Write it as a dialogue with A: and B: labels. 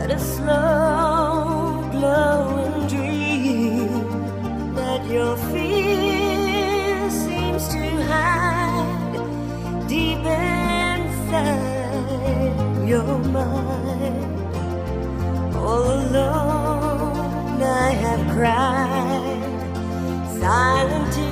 A: but a slow glowing dream that your fear seems to hide deep inside your mind. All alone I have cried, silent